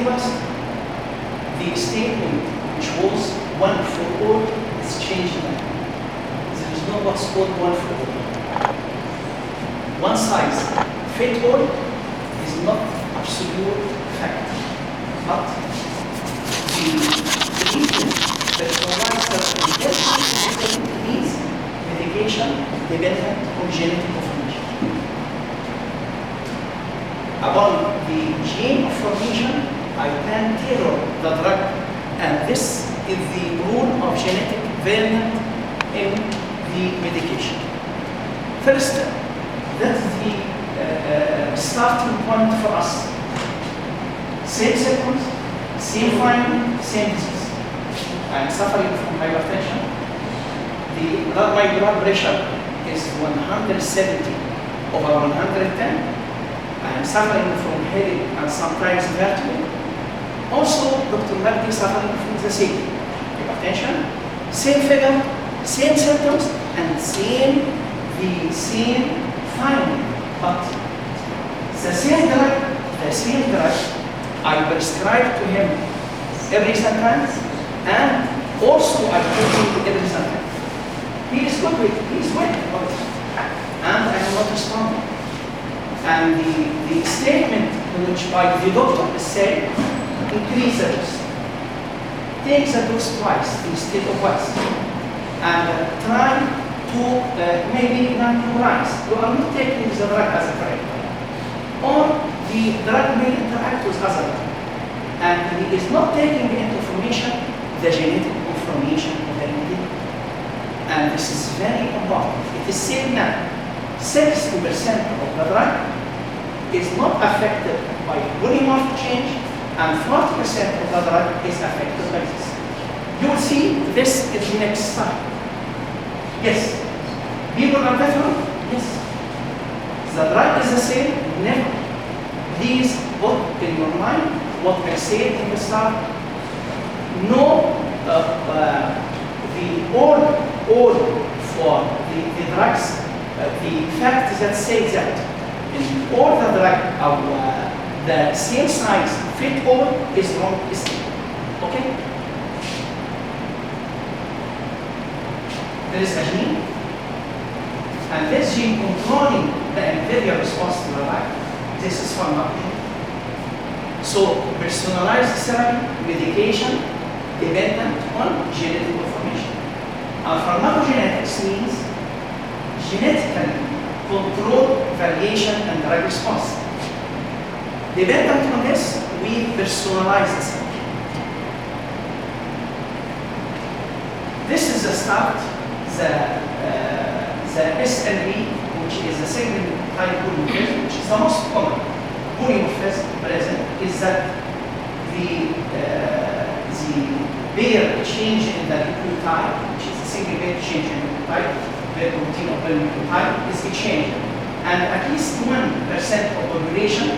individuals, the statement which was one for all is changed now. There is no what's called one for all. One size fit all is not absolute fact, but the treatment that provides certain means medication dependent on genetic information. Upon the gene of formation, I can tailor the drug, and this is the rule of genetic variant in the medication. First, that's the starting point for us. Same symptoms, same finding, same disease. I'm suffering from hypertension. My blood pressure is 170 over 110. I am suffering from headache and sometimes vertigo. Also, Dr. Mahdi suffering from the same hypertension, same figure, same symptoms, and the same finding. But the same drug, I prescribe to him every sentence, and also I give him every sentence. He is good with it, he is well about it, and I am not responding. And the statement which by the doctor is said, increase the dose. Take the dose twice instead of once. And try to maybe non-memorize. You are not taking the drug as a drug. Or the drug may interact with other drug. And he is not taking into information the genetic information of the individual. And this is very important. It is said now, 60% of the drug is not affected by polymorph change, and 40% of the drug is affected by this. You will see this is the next slide. Yes. People are different? Yes. The drug is the same? Never. Please put in your mind what I said in the start. No, all for the drugs, the fact that says that in all the drug the same size fit all is wrong, is okay? There is a gene, and this gene controlling the individual response to the drug. This is pharmacology. So personalized therapy, medication, dependent on genetic information. And pharmacogenetics means genetically controlled variation and drug response. Dependent on this, we personalize the therapy. This is the start, the SNB, which is the single type polymorphism, which is the most common polymorphism present, is that the pair change in the nucleotide, which is a single pair change in the nucleotide, the protein of the nucleotide is changed. And at least 1% of population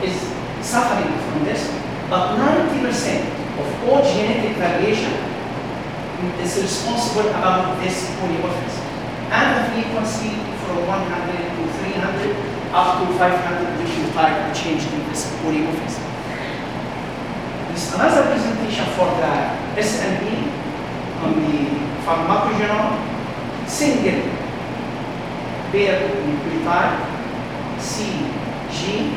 is suffering from this, but 90% of all genetic variation is responsible about this polymorphism. And the frequency from 100 to 300 up to 500 nucleotide change in this polymorphism. This is another presentation for the SNP on the pharmacogenome, single pair nucleotide, CG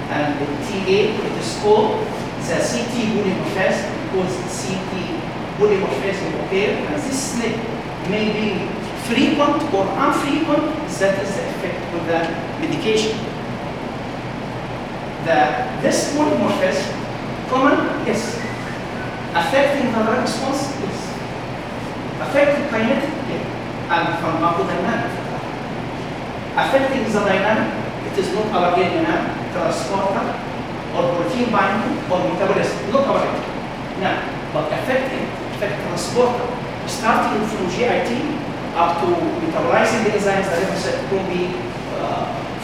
and TA. It is called the CT polymorphism because CT polymorphism occur, and this slip may be frequent or infrequent. That is the effect of the medication. This polymorphism common, yes. Affecting the drug response, yes. Affecting kinetic, yes. And pharmacodynamic. Affecting the dynamic, it is not our DNA transporter or protein binding or metabolism, not our DNA. No, but affect transporter, starting from GIT up to metabolizing the enzymes, the receptor will be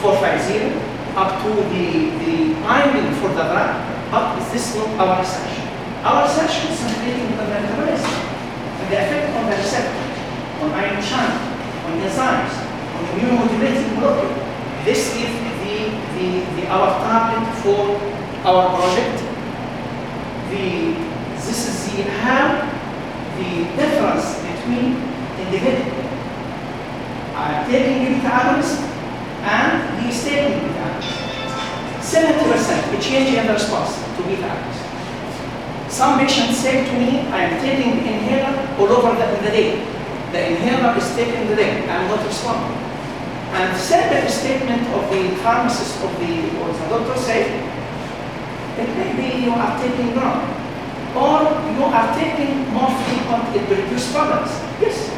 450, up to the binding for the drug, but this is not our research. Our research is relating to the metabolism, and the effect on the receptor, on ion channel, on enzymes, on immunomodulating molecule. This is our target for our project, this is how the difference between individuals. I'm taking beta agonist and he is taking beta agonist. 70% a change in the response to beta agonist. Some patients say to me, I am taking the inhaler all over the day. The inhaler is taken the day, I am not responding. And the second statement of the pharmacist or the doctor say, it may be you are taking wrong, or you are taking more frequent it reduced tolerance. Yes.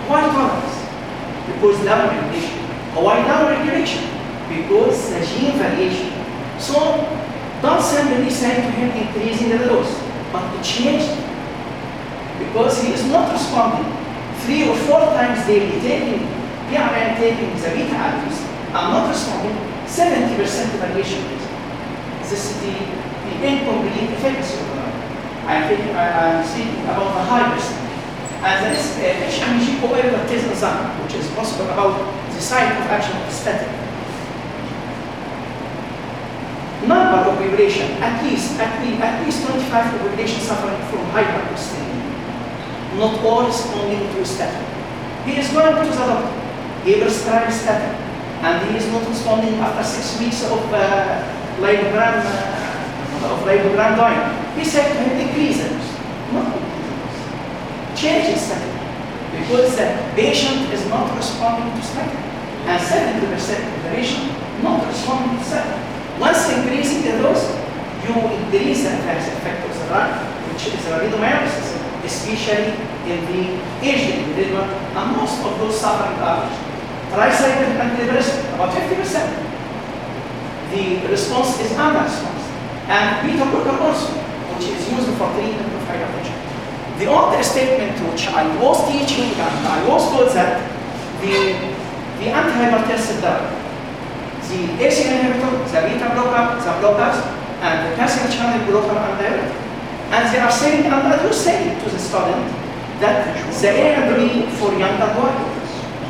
Why tolerance? Because down regulation. Why down regulation? Because the gene variation. So don't simply say to him increasing the dose, but it changed. Because he is not responding 3 or 4 times daily, taking I am taking the beta agonist, I'm not responding, 70% variation rate. This is the incomplete efficacy of the drug. I'm speaking about the high percent. And there is HMG co-ergotism enzyme, which is possible about the site of action of statin. Number of population, at least 25 population suffering from hypercholesterolemia. Not all responding to statin. He is going to the doctor. He prescribes statin, and he is not responding after 6 weeks of lipogram diet. He said to him, increase the dose, not increase the dose. Change the statin, because the patient is not responding to statin, and 70% of the patient not responding to statin. Once increasing the dose, you increase the effect of the drug, which is rhabdomyolysis, especially in the aged individual, and most of those suffering are tricycle antidepressant, about 50%. The response is under-response. And beta blocker also, which is used for treatment of hypertension. The other statement which I was teaching, and I was told that the antihypertensive drug, the ACE inhibitor, the beta blocker, the blockers, and the calcium channel blocker and diuretic. And they are saying, and I was saying to the student, that the A and B for younger boys,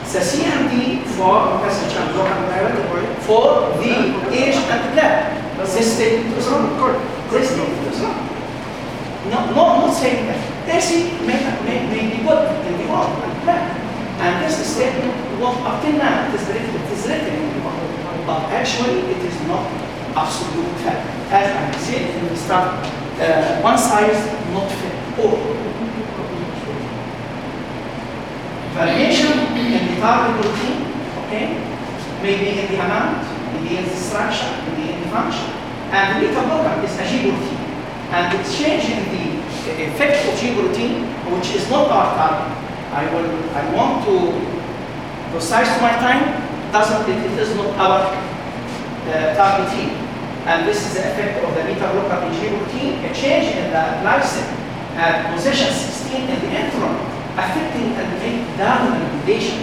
the C and D for calcium channel blocker and diuretic, for the age and black. This statement is wrong. This statement is wrong. No, not saying that. AC may be good in the old and black. And this statement, what up till now, it is written in the book. But actually, it is not absolute fact. As I said in the start, one size not fit all. Variation in the target protein, okay, maybe in the amount, maybe in the structure, maybe in the function. And the beta blocker is a G protein. And it's changing the effect of G protein, which is not our target. I want to precise my time, it is not our target gene. And this is the effect of the beta blocker in G protein, a change in the glycine at position 16 in the intron, affecting and making down regulation.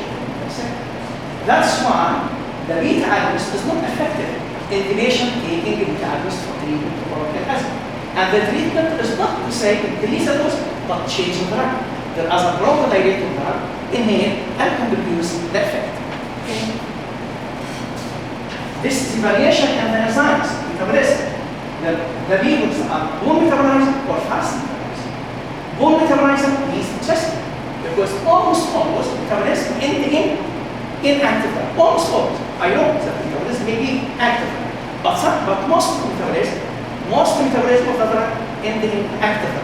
That's why the beta agonist is not effective in the patient taking beta agonist for treatment of bronchial asthma. And the treatment is not to say increase the dose, but change the drug. There is a bronchodilator drug in here and can reduce the effect. Okay. This is the variation in the enzymes, metabolism. The peoples are bone metabolizer or fast metabolizer. Bone metabolizer means toxicity, because almost metabolism inactive. Almost. I know that metabolism may be active, but most metabolism of the drug in the inactive.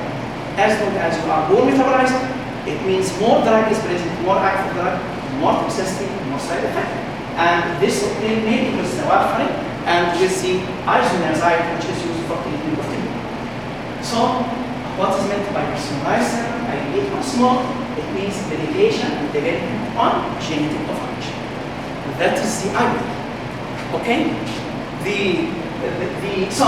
As long as you are bone metabolizer, it means more drug is present, more active drug, more toxicity, more side effect. And this maybe with the warfarin and with the isoniazide, which is used for treatment of TB. So, what is meant by personalized therapy? I repeat once more, it means medication and development on genetic function. That is the idea. Okay? So,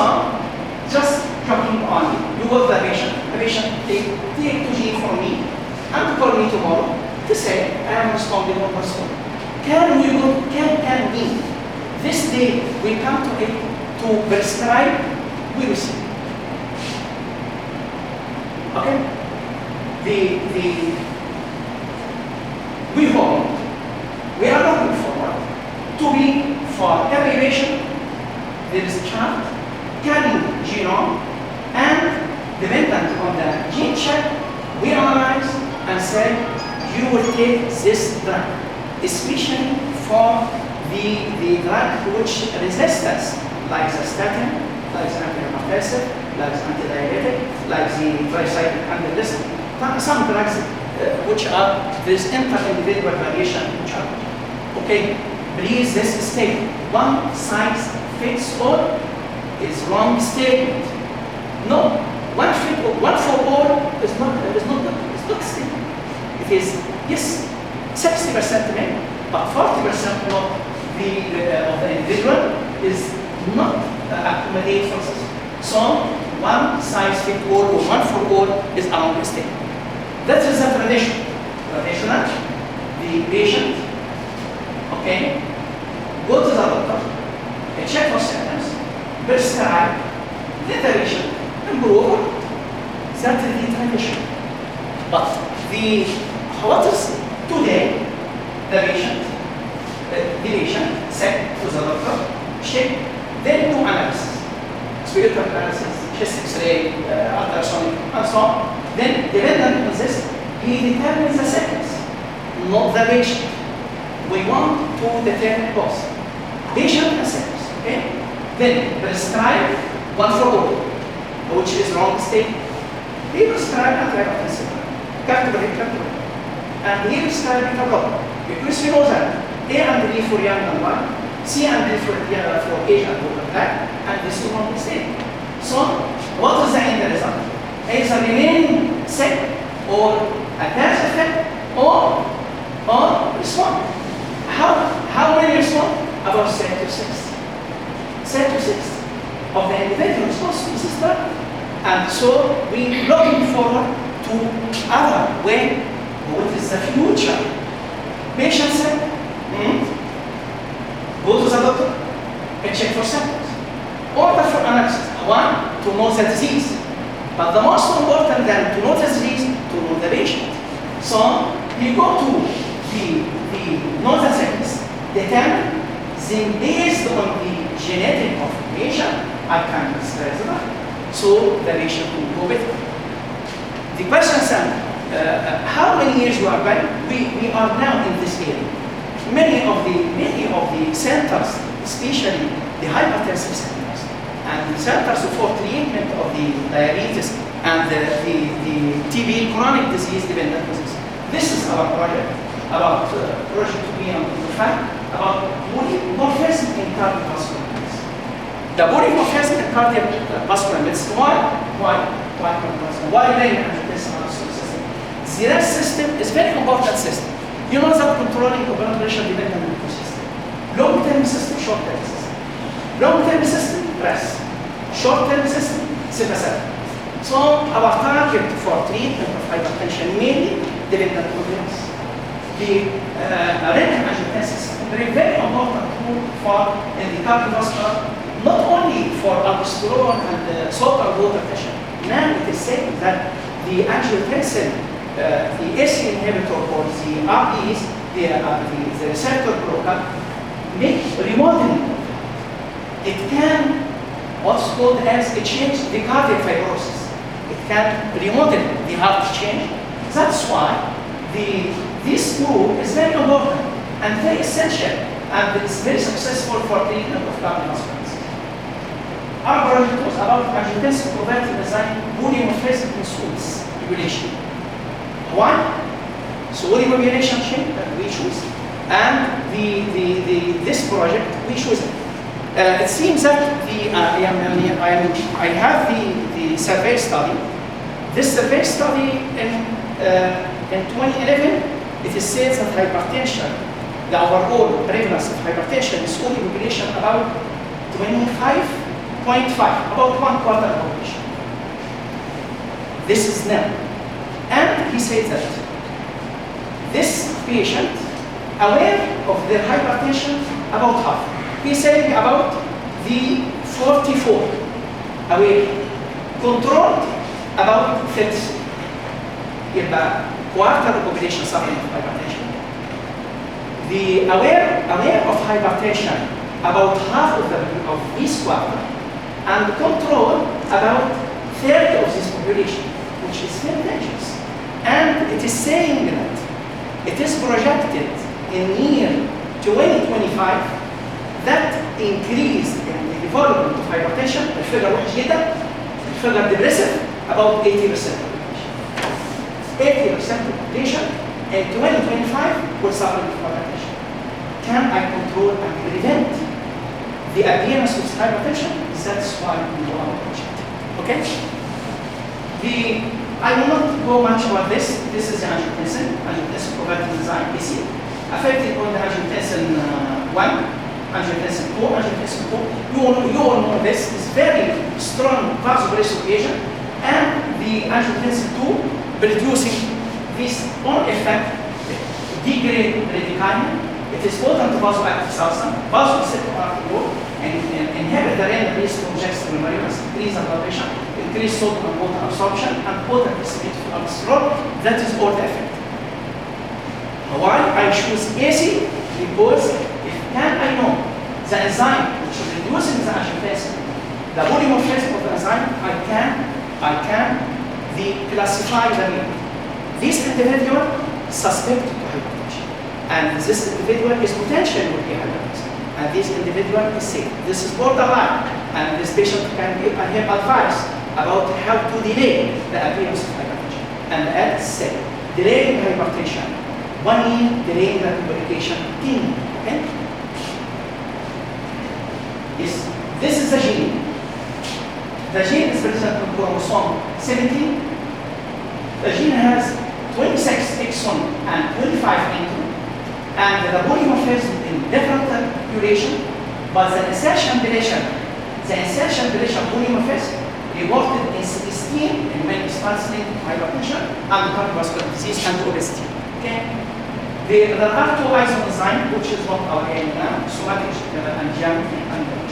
just talking on you with the patient take 2G from me and call me tomorrow to say I am responding or responding. Can we this day we come to it to prescribe, we receive. Okay? We hope, we are looking forward to be for every patient there is a chart carrying genome and the said, you will take this drug, especially for the drug which resistance, like the statin, like the antihypertensive, like the antidiabetic, like the tricyclic antidepressant. Some drugs which are, there's inter-individual variation which are, okay, please, this statement, one size fits all is wrong statement. No, one for all is not a statement. It is, yes, 60% men, but 40% not of the individual is not accommodated for this. So one size fits all or one for all is a wrong statement. That is the tradition. Traditional, the patient, okay, go to the doctor, check for symptoms, prescribe, let the patient improve. That is the tradition. But what is today, the patient sent to the doctor, check, then do analysis, spiritual analysis, chest X-ray, ultrasonic, and so on. Then, depending on this, he determines the symptoms, not the patient. We want to determine both patient and symptoms. Okay? Then prescribe one for all, which is wrong statement. He prescribed antihypertensive, and he prescribed metabolism. Because we know that A and B for young and one, C and D for age and older black, and this is wrong statement. So, what is the end result? Either remain sick, or attach effect, or respond. How many respond? About 36. 36 of the individual response to this drug. And so we looking forward to other way, what is the future? Patient said, go to the doctor and check for symptoms. Order for analysis. One, to know the disease. But the most important than to know the disease, to know the patient. So you go to the know the symptoms, determine, then based on the genetic information, I can prescribe the drug. So the patient will go better. The question is, how many years you are back? We are now in this area. Many of the centers, especially the hypertensive centers, and the centers for treatment of the diabetes and the TB, chronic disease dependent disease. This is our project, about project to be on the fact about polymorphism in cardiovascular medicine. The polymorphism in cardiovascular medicine. Why brain angiotensin system? The RAS system is very important system. You know that controlling the blood pressure dependent on the system. Long-term system, short-term system. Long-term system, RAS. Short-term system, sympathetic. So our target for treatment of hypertension mainly dependent on the RAS. The renal angiotensin system very important tool for in the cardiovascular, not only for aldosterone and salt and water pressure. Now it is said that the angiotensin, the ACE inhibitor or the RBs, the receptor blocker, make remodeling. It can what's called as a change the cardiac fibrosis. It can remodel the heart change. That's why this group is very important and very essential, and it's very successful for treatment of cardiovascular disease. Our project was about angiotensin converting design polymorphism in SOOS regulation. Why? So population change that we choose, and this project we choose it. It seems that I have the survey study. This survey study in 2011, it is said that hypertension, the overall prevalence of hypertension in Saudi population about 25.5, about 1/4 of the population. This is now. And he said that this patient aware of their hypertension about half. He said about the 44 aware, controlled about 30. يبقى quarter of the population suffering from hypertension. The aware of hypertension about half of this quarter, and control about 1/3 of this population, which is very dangerous. And it is saying that it is projected in year 2025 that increase in the development of hypertension, الفيجر وحش جدا، الفيجر depressive, about 80% of the patient. 80% of the patient in 2025 will suffer with hypertension. Can I control and prevent the appearance of hypertension? That's why we do our project. Okay? I will not go much about this. This is the angiotensin providing design AC. Affected on the angiotensin 1, angiotensin 2, angiotensin 4. You all know this is very strong vasopressor agent, and the angiotensin 2 producing this own effect, degrade bradykinin. It is potent vasoactive substance, vasoreceptor RTO, and inhibit the renal release of progesterone molecules, increase the blood pressure, increase sodium and water absorption, and potent dissipative cholesterol. That is all the effect. Why I choose AC? Because if I know the enzyme which is reducing the angiotensin, the polymorphism of the enzyme, I can classify the mean. This individual suspected to hypertension, and this individual is potentially will be hypertension, and this individual is sick. This is borderline, and this patient can give advice about how to delay the appearance of hypertension. And at say, delaying hypertension, 1 year, delaying the complication, 10 years. Okay? Yes, this is the gene. The gene is present on chromosome 17. The gene has 26 exon and 25 intron, and the polymorphism in different duration, but the insertion deletion polymorphism reported in 16 in men translated hypertension and cardiovascular disease and obesity. Okay? There are 2 isoenzymes, which is not our area now, somatic and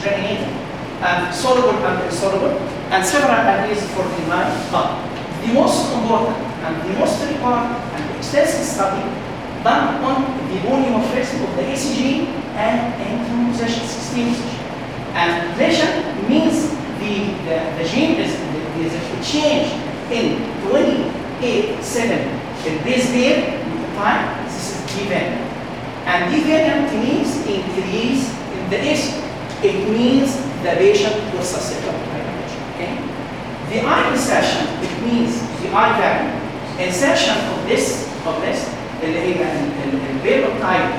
germinating, and soluble and insoluble, and several alleles for the line. But the most important and the most required and extensive study done on the polymorphism of the ACG and intronization, 16 position. And lesion means the gene is a change in 28-7 in base pair time. This is D variant. And D variant means increase in the AC. It means the patient will susceptible to hypertension. Okay? The I insertion, it means the I variant. Insertion of this, اللي هي البيبر type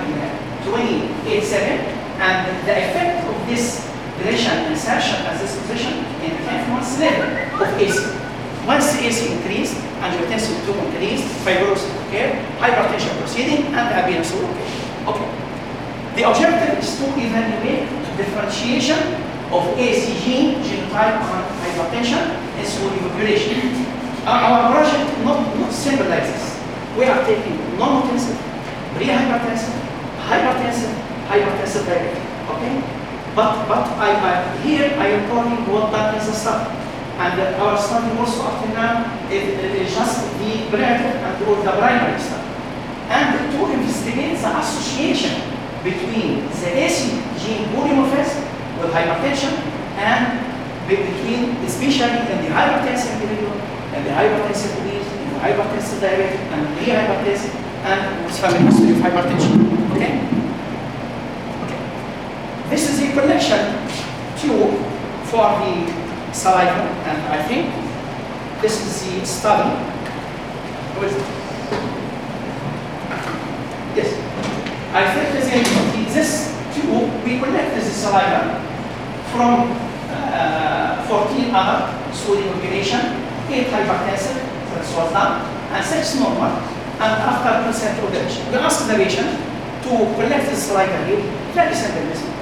28-7, and the effect of this deletion insertion as this position in 5 months level of AC. Once the AC increased, angiotensin 2 increased, fibrosis occurred, hypertension proceeding, and the appearance will occur. Okay. The objective is to evaluate differentiation of ACG genotype and hypertension in small population. Our project not simple like this. We are taking non-hypertensive, pre-hypertensive, hypertensive diabetic. Okay? But here I am talking what that is a study. And our study also up to now is just the prenatal and or the primary study. And to investigate the association between the AC gene polymorphism with hypertension and between, especially in the hypertensive individual and the hypertensive obese, and the hypertensive diabetic and pre-hypertensive and with family history of hypertension. Okay? This is a collection tube for the saliva, and I think this is the study. Yes, I think this tube, we collected the saliva from 14 other Swedish population, 8 hypertensive, that was done, and 6 normal, and after consent of the patient. We asked the patient to collect the saliva here, very simple method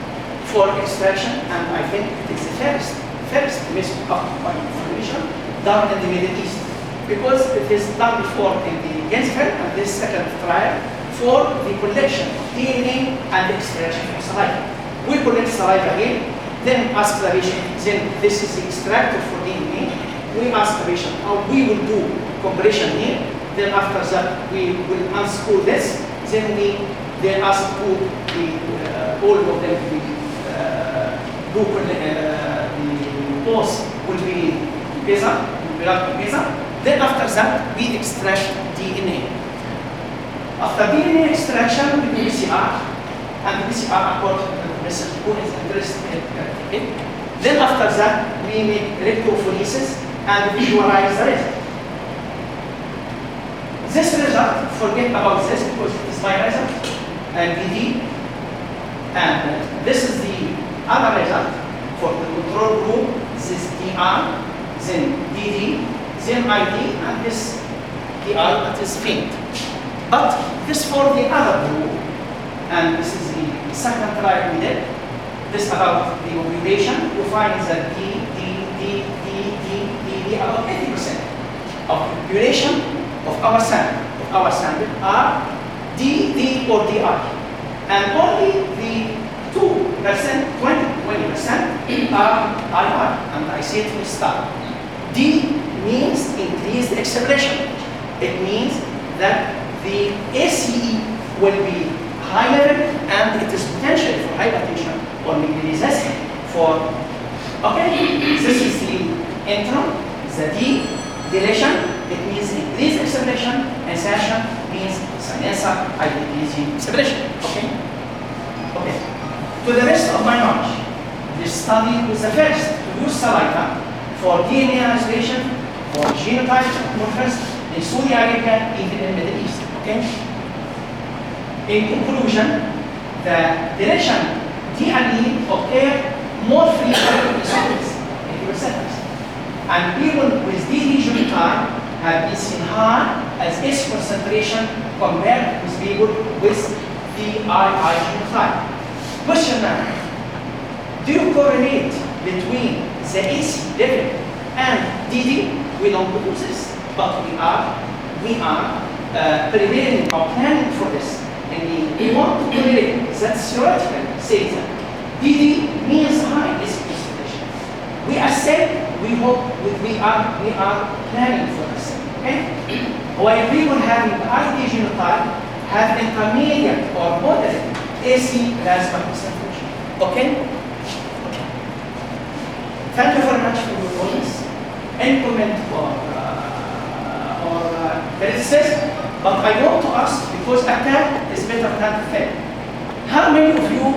for extraction, and I think it is the first method of information done in the Middle East, because it is done before in the Gensfeld and this second trial for the collection of DNA and the extraction of saliva. We collect saliva here, then ask the patient, then this is the extractor for DNA. We ask the patient how we will do compression here, then after that we will unscrew this, then we ask who all of them the pose will be together, Then after that, we extract DNA. After DNA extraction, we do PCR, and PCR according to the message who is interested in it. Then after that, we make electrophoresis and visualize the result. This result, forget about this because it is my result, and DD. And this is the other result for the control group. This is DR, then DD, then ID, and this DR that is faint. But this for the other group, and this is the second trial we did. This about the population, you find that D, about 80% of the population of our sample are D, or DI. And only the 2%, 20% are IR, and I say it will start. D means increased expression. It means that the ACE will be high level and it is potential for hypertension or maybe resistant for, okay, this is the intro, the D, deletion, it means increased expression, insertion means silencer, high decreasing expression, okay? Okay. To the best of my knowledge, this study was the first to use saliva for DNA isolation, for genotype morphers in Saudi Arabia, even in the Middle East, okay? In conclusion, the deletion DNA occur more frequently in students, 80%. And people with DD genotype have been seen high as S concentration compared with people with the II genotype. Question now, do you correlate between the AC level and DD? We don't do this, but we are preparing or planning for this. And we want to correlate that theoretical says that DD means high AC concentration. We accept, we hope, we are planning for this. Okay? While people having ID genotype have intermediate or moderate AC plasma concentration. Okay? Okay. Thank you very much for your audience. Any comment or criticism? But I want to ask, because attack is better than fail. How many of you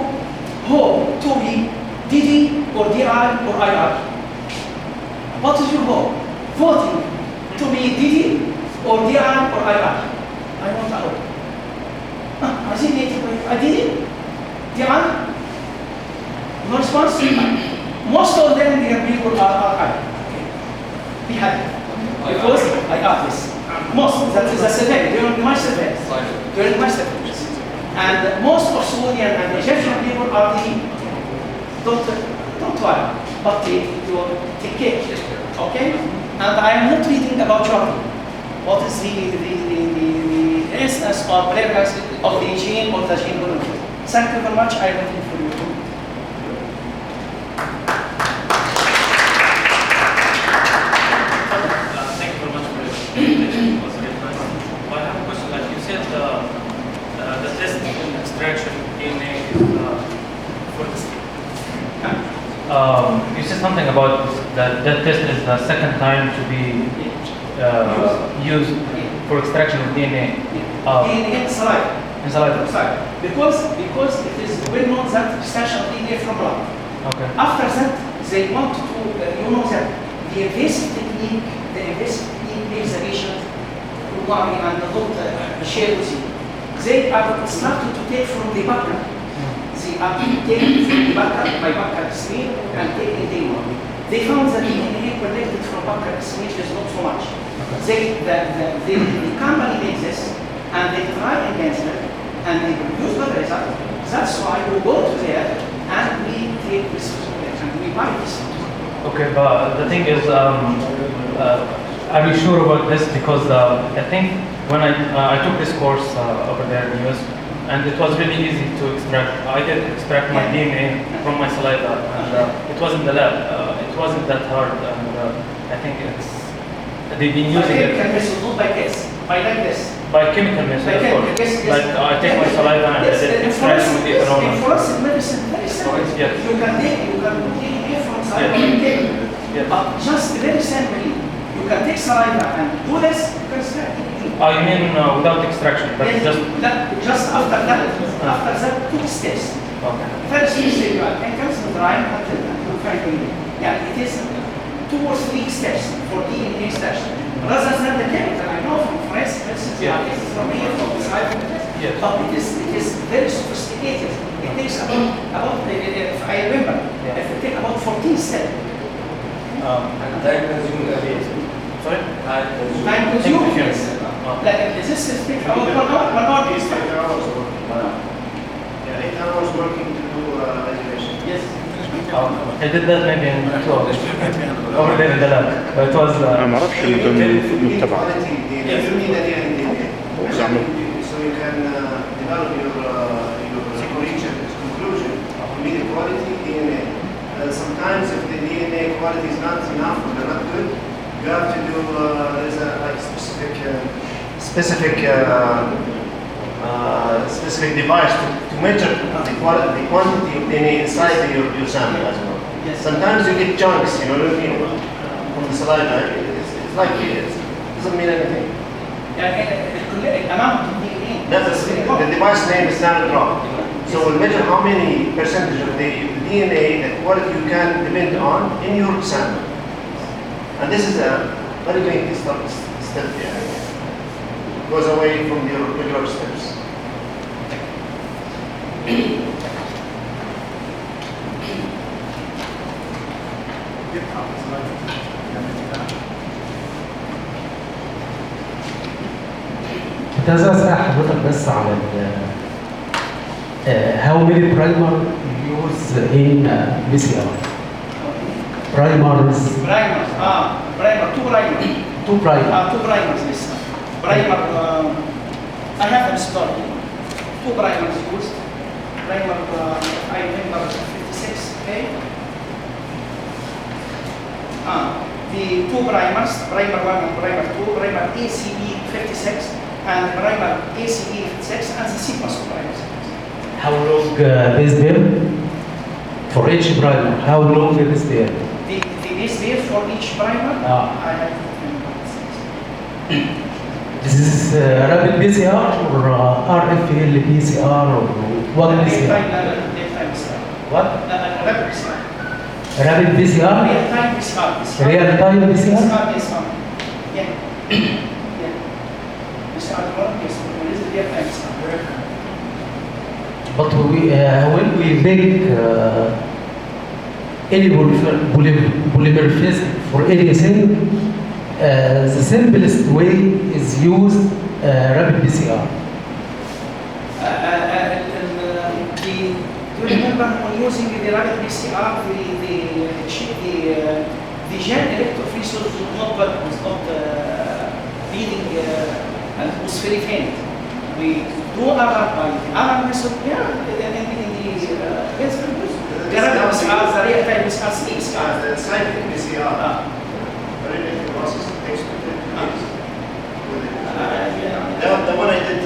hope to be DD or DI or IR? What is your hope? Voting to be DD or DI or IR? I want to hope. I think I did it. DI? No response? Most of them, their people are IR. Okay. Be happy. Because I asked this. Most, that is a survey, during my survey. And most of Saudi and Egyptian people are the don't worry, but take care. Okay? And I am not reading about Jordan. What is the instance or prevalence of the gene or the gene benefit? Thank you very much. I am waiting for you. You said something about that test is the second time to be used for extraction of DNA. DNA saliva. In saliva. Because it is well known that extraction of DNA from blood. Okay. After that, they want to, you know that the invasive technique makes the patient worry and not share with you. They are starting to take from the bucket. They are taken from the bucket by bucket screen and taken demo. They found that the DNA collected from bucket screen is not so much. The company makes this and they try against it and they produce the result. That's why we go to there and we take this and we buy this. Okay, but the thing is, are you sure about this? Because I think when I took this course over there in the US, and it was really easy to extract. I did extract my DNA from my saliva, and it was in the lab. It wasn't that hard, and I think they've been using it. Chemical method, not by case, by like this. By chemical method, of course. Like I take my saliva and I did extract with the aroma. In forensic medicine, very simple. Yes. You can DNA from saliva and chemical. Yes. But just very simply, You can take saliva and do this, you can extract it. You mean without extraction? That's Yes, just after that, 2 steps. okay. First, you say you can come dry until you find it. Yeah, it is 2 or 3 steps for DNA extraction. Rather than the chemical, I know from forensics, from here, from the side, Yes. but it is very sophisticated. It takes about if I remember, if it takes about 14 steps. Time consuming again. Sorry? Time consuming, yes. Like this is take about 1 hour. These 8 hours working. Yeah, 8 hours working to do education. Yes. I did that maybe in 2 hours. Over there in the lab. It was. أنا ما أعرفش اللي كان المتبع. You need a DNA. زعما. So you can develop your conclusion. You need a quality DNA. Sometimes if the DNA quality is not enough or they're not good, you have to do there's a like specific device to measure the quantity of DNA inside your sample as well. Yes. Sometimes you get chunks, you know what I mean, from the saliva. It's like it doesn't mean anything. Amount of DNA. The device name is standard drop. So we'll measure how many percentage of the DNA, the quality you can depend on in your sample. And this is a very lengthy step here. Goes away from your regular steps. كنت عايز اسال حضرتك بس على how many primer you use in PCR? Primers. Primers. Primer. 2 primers. 2 primer. 2 primers. Yes. Primer. I have them stored. 2 primers used. Primer. I remember 56. Okay. The 2 primers. Primer 1 and primer 2. Primer ACB 56 and primer ACB 56 and the sequence of primers. How long base pair? For each primer, how long is there? The base pair for each primer. I have. This is rapid PCR or RFL PCR or what PCR? What? Rapid PCR. Rapid PCR? Real-time PCR. Real-time PCR? Yeah. PCR, yes. What is the real-time PCR? But when we make any polymorphism for anything, the simplest way is use rapid PCR. Do you remember when using the rapid PCR, the gene electrophoresis was not reading and was very faint. We do our method, the rapid PCR, the real-time PCR, The scientific PCR, very lengthy process, takes 2 days. The one I did.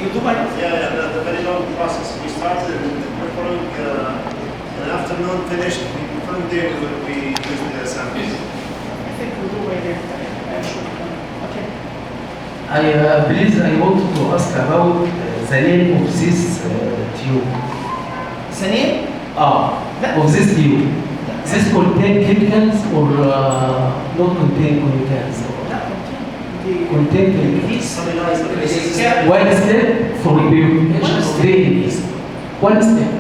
You do by The very long process. We started in the following afternoon, finished. The following day we used the samples. I think we do by I'm sure. Okay. Please, I wanted to ask about the name of this tube. The name? Of this tube. This contain chemicals or not contain chemicals? Contain chemicals. One step for purification. One step.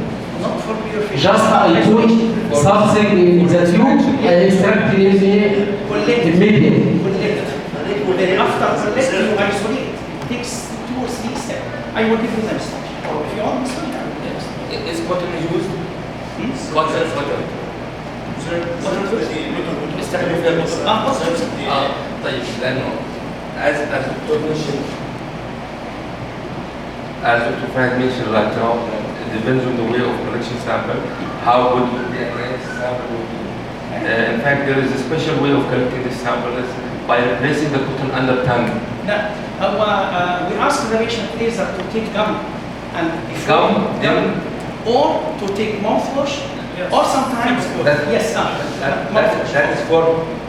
Not for purification. Just I put something in the tube, I extract the immediately. Then after collect, you isolate. It takes 2 or 3 steps. I will give you them steps. If you want this one, I will give you. Is cotton used? Cotton is cotton. استخدموا فيها البصل. طيب لأنه as Dr. mentioned, as Dr. Fahd mentioned right now, it depends on the way of collection sample, how good the DNA sample will be. In fact, there is a special way of collecting this sample is by replacing the cotton under tongue. No, we ask the patient either to take gum and Gum? or to take mouthwash Or sometimes, That- yes, That is for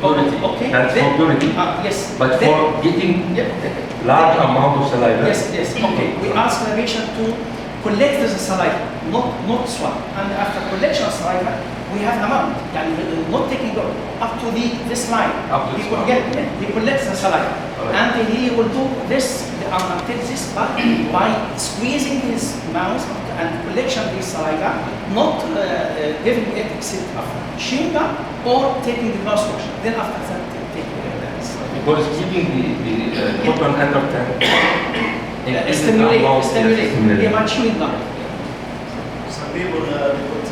purity. Okay. That's for Then- purity. yes. But Then- for getting Yeah. large amount of saliva. Yes, yes, okay. We ask the patient to collect the saliva, not swallow. And after collection of saliva, we have amount. Yani not taking up to this line. Up to he this will line. get, he collects the saliva. Alright. And he will do this until this part by squeezing his mouth and collection of this saliva, not giving it except after chewing gum or taking the mouthwash. Then after that, take this. Because keeping the cotton under 10 increases the Stimulate, amount. stimulate. Stimulate. Yeah, by chewing gum. Some people put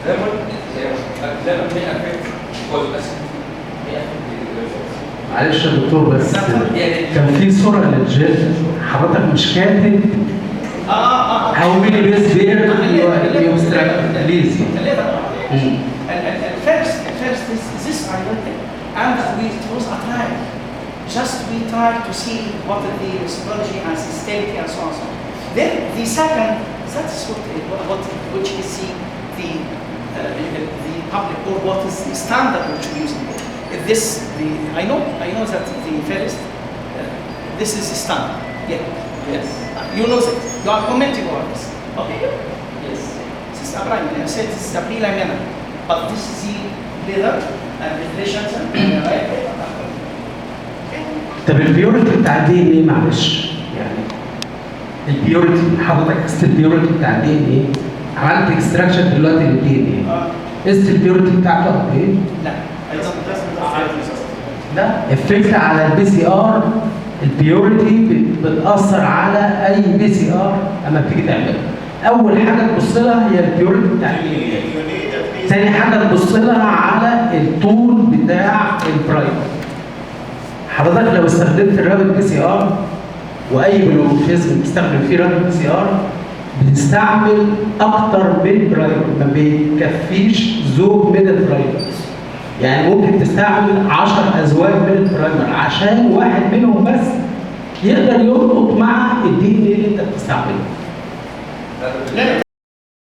lemon. Lemon may affect because acid may affect the results. معلش يا دكتور بس كان في صورة للجلد حضرتك مش كاتب how many days there you extract please. First is this identity, and we choose a time. Just we try to see what is the histology and systemicity and so on and so on. Then the second, that's what which is the public or what is the standard which we use. This I know that the first this is the standard. Yeah. Yes. You know that. You are commenting on this. Okay. Yes. This is a primary. I said this is a preliminary. But this is the leather and the relations and طب البيوريتي بتاع الدي ان ايه معلش؟ يعني البيوريتي حضرتك قست البيوريتي بتاع الدي ان ايه؟ عملت اكستراكشن دلوقتي للدي ان ايه؟ قست البيوريتي بتاعته قد ايه؟ لا. لا افكت على البي سي ار البيوريتي بتاثر على اي بي سي ار اما بتيجي تعملها. اول حاجه تبص لها هي البيوريتي بتاع الدي ان ايه. تاني حاجه تبص لها على الطول بتاع البرايمر. حضرتك لو استخدمت الرابط بي سي ار واي بلومورفيزم بتستخدم فيه رابط بي سي ار بتستعمل اكتر من برايمر، ما بيكفيش زوج من البرايمر. يعني ممكن تستعمل 10 ازواج من البرايمر عشان واحد منهم بس يقدر يلقط مع الدي ان ايه اللي انت بتستعمله.